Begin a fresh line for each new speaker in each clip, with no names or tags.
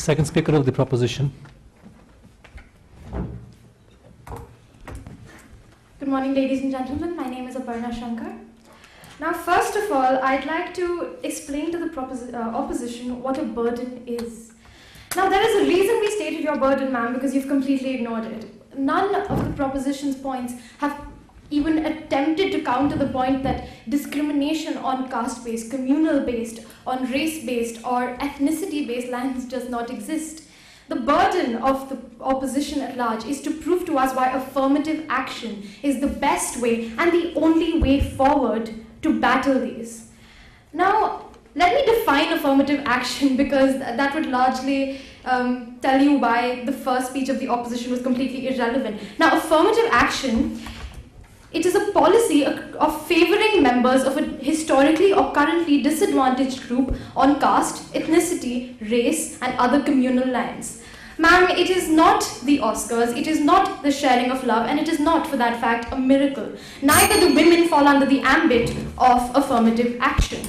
second speaker of the proposition.
Good morning, ladies and gentlemen. My name is Aparna Shankar. Now, first of all, I'd like to explain to the opposition what a burden is. Now, there is a reason we stated your burden, ma'am, because you've completely ignored it. None of the proposition's points have even attempted to counter the point that discrimination on caste-based, communal-based, on race-based, or ethnicity-based lines does not exist. The burden of the opposition at large is to prove to us why affirmative action is the best way and the only way forward to battle these. Now, let me define affirmative action, because that would largely tell you why the first speech of the opposition was completely irrelevant. Now, affirmative action, it is a policy of favoring members of a historically or currently disadvantaged group on caste, ethnicity, race, and other communal lines. Ma'am, it is not the Oscars, it is not the sharing of love, and it is not, for that fact, a miracle. Neither do women fall under the ambit of affirmative action.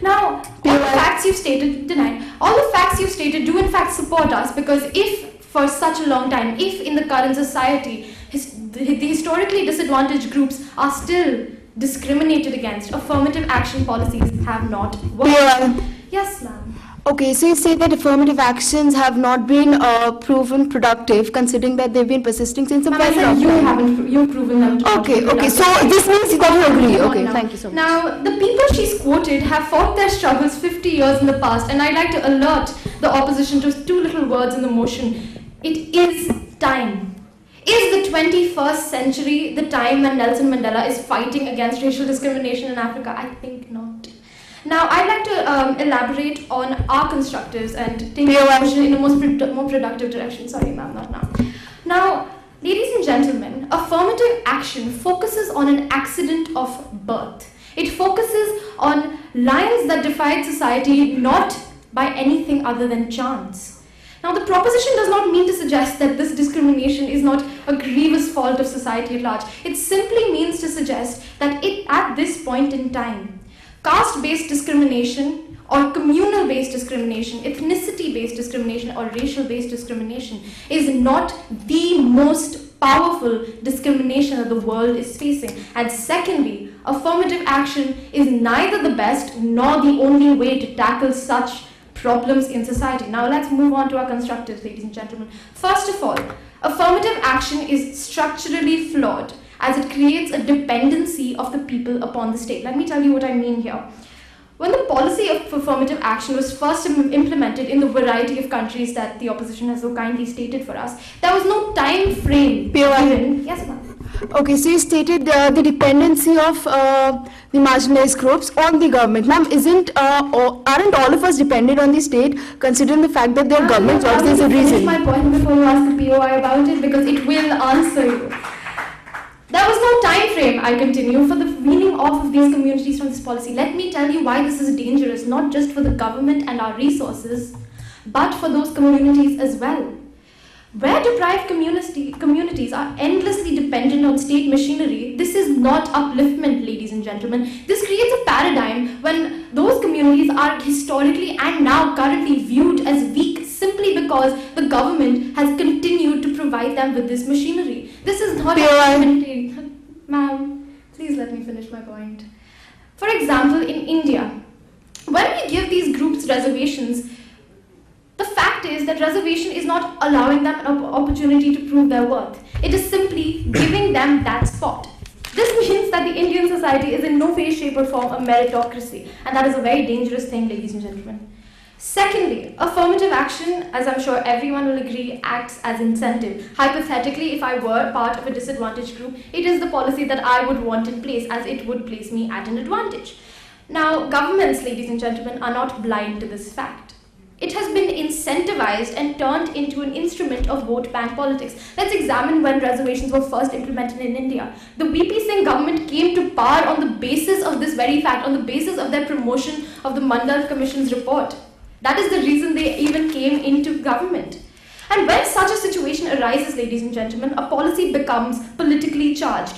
Now, all the facts you've stated, denied, all the facts you've stated do in fact support us, because if for such a long time, if in the current society, the historically disadvantaged groups are still discriminated against, affirmative action policies have not worked. Yes, ma'am.
Okay, so you say that affirmative actions have not been proven productive, considering that they've been persisting since a very long time.
You've proven them to be productive.
Okay, so this means that you agree. Okay, thank you so much.
Now, the people she's quoted have fought their struggles 50 years in the past, and I'd like to alert the opposition to two little words in the motion. It is time. Is the 21st century the time when Nelson Mandela is fighting against racial discrimination in Africa? I think not. Now, I'd like to elaborate on our constructives and take the motion in a more productive direction. Sorry, ma'am, not now. Now, ladies and gentlemen, affirmative action focuses on an accident of birth. It focuses on lines that divide society not by anything other than chance. Now, the proposition does not mean to suggest that this discrimination is not a grievous fault of society at large. It simply means to suggest that at this point in time, caste-based discrimination or communal-based discrimination, ethnicity-based discrimination or racial-based discrimination is not the most powerful discrimination that the world is facing. And secondly, affirmative action is neither the best nor the only way to tackle such problems in society. Now let's move on to our constructives, ladies and gentlemen. First of all, affirmative action is structurally flawed, as it creates a dependency of the people upon the state. Let me tell you what I mean here. When the policy of affirmative action was first implemented in the variety of countries that the opposition has so kindly stated for us, there was no time frame given. Yes, ma'am.
Okay, so you stated the dependency of the marginalized groups on the government. Ma'am, aren't all of us dependent on the state, considering the fact that their government jobs? There's a reason.
Finish my point before you ask the POI about it, because it will answer you. There was no time frame, I continue, for the weaning off of these communities from this policy. Let me tell you why this is dangerous, not just for the government and our resources, but for those communities as well. Where deprived communities are endlessly dependent on state machinery, this is not upliftment, ladies and gentlemen. This creates a paradigm when those communities are historically and now currently viewed as weak simply because the government has continued to provide them with this machinery. This is not Ma'am, please let me finish my point. For example, in India, when we give these groups reservations, the fact is that reservation is not allowing them an opportunity to prove their worth. It is simply giving them that spot. This means that the Indian society is in no way, shape or form a meritocracy, and that is a very dangerous thing, ladies and gentlemen. Secondly, affirmative action, as I'm sure everyone will agree, acts as incentive. Hypothetically, if I were part of a disadvantaged group, it is the policy that I would want in place, as it would place me at an advantage. Now, governments, ladies and gentlemen, are not blind to this fact. It has been incentivized and turned into an instrument of vote bank politics. Let's examine when reservations were first implemented in India. The VP Singh government came to power on the basis of this very fact, on the basis of their promotion of the Mandal Commission's report. That is the reason they even came into government. And when such a situation arises, ladies and gentlemen, a policy becomes politically charged.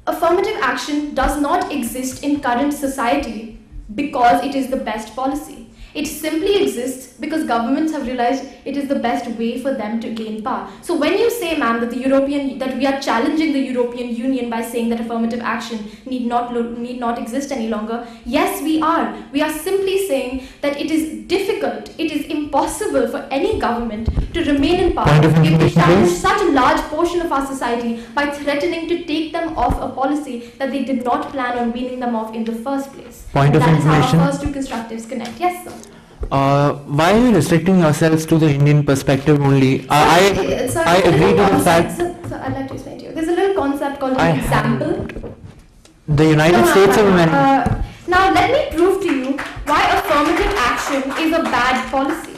Affirmative action does not exist in current society because it is the best policy. It simply exists because governments have realized it is the best way for them to gain power. So when you say, ma'am, that we are challenging the European Union by saying that affirmative action need not exist any longer, yes, we are. We are simply saying that it is difficult, it is impossible for any government to remain in power if they challenge such a large portion of our society by threatening to take them off a policy that they did not plan on weaning them off in the first place.
Point of information.
That is how our first two constructives connect. Yes, sir.
Why are we restricting ourselves to the Indian perspective only? I agree to the fact.
So I'd like to explain to you. There's a little concept called an example.
The United States of America.
Now let me prove to you why affirmative action is a bad policy.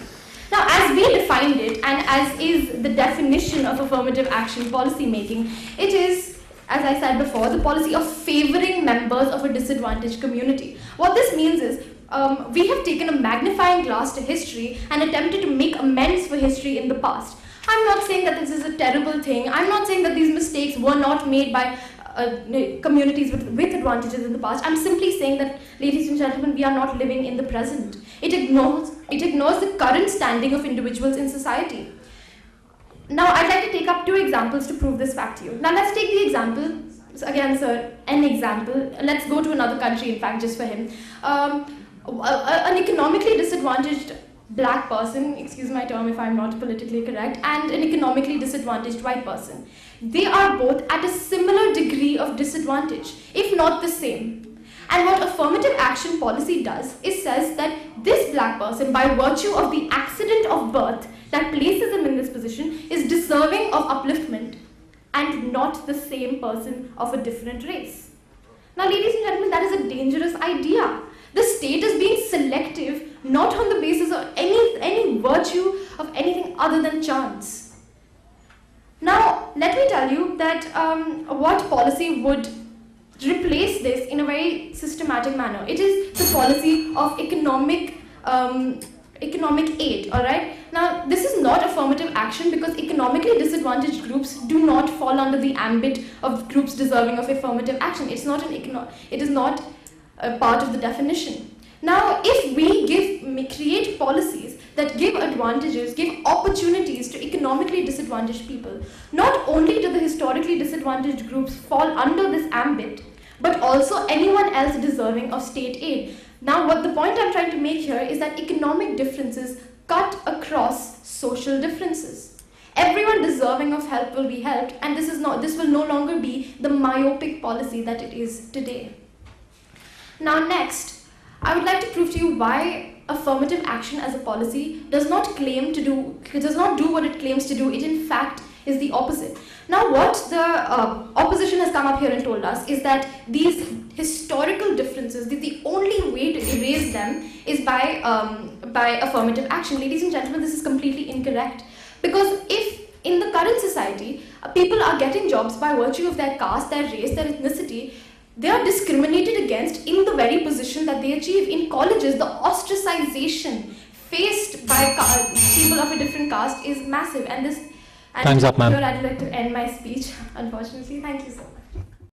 Now, as we defined it, and as is the definition of affirmative action policy making, it is, as I said before, the policy of favoring members of a disadvantaged community. What this means is, we have taken a magnifying glass to history and attempted to make amends for history in the past. I'm not saying that this is a terrible thing. I'm not saying that these mistakes were not made by communities with advantages in the past. I'm simply saying that, ladies and gentlemen, we are not living in the present. It ignores the current standing of individuals in society. Now, I'd like to take up two examples to prove this fact to you. Now, let's take the example. So again, sir, an example. Let's go to another country, in fact, just for him. An economically disadvantaged black person, excuse my term if I'm not politically correct, and an economically disadvantaged white person. They are both at a similar degree of disadvantage, if not the same. And what affirmative action policy does is says that this black person, by virtue of the accident of birth that places him in this position, is deserving of upliftment and not the same person of a different race. Now, ladies and gentlemen, that is a dangerous idea. The state is being selective not on the basis of any virtue of anything other than chance. Now, let me tell you that what policy would replace this in a very systematic manner. It is the policy of economic aid, all right? Now, this is not affirmative action because economically disadvantaged groups do not fall under the ambit of groups deserving of affirmative action. It is not a part of the definition. Now, if we create policies that give advantages, give opportunities to economically disadvantaged people, not only do the historically disadvantaged groups fall under this ambit, but also anyone else deserving of state aid. Now, what the point I'm trying to make here is that economic differences cut across social differences. Everyone deserving of help will be helped, and this will no longer be the myopic policy that it is today. Now, next, I would like to prove to you why affirmative action as a policy does not do what it claims to do. It in fact is the opposite. Now, what the opposition has come up here and told us is that these historical differences, the only way to erase them is by affirmative action. Ladies and gentlemen, this is completely incorrect. Because if in the current society, people are getting jobs by virtue of their caste, their race, their ethnicity, they are discriminated against in the very position that they achieve. In colleges, the ostracization faced by people of a different caste is massive. And
time's up, ma'am.
Here I'd like to end my speech, unfortunately. Thank you so much.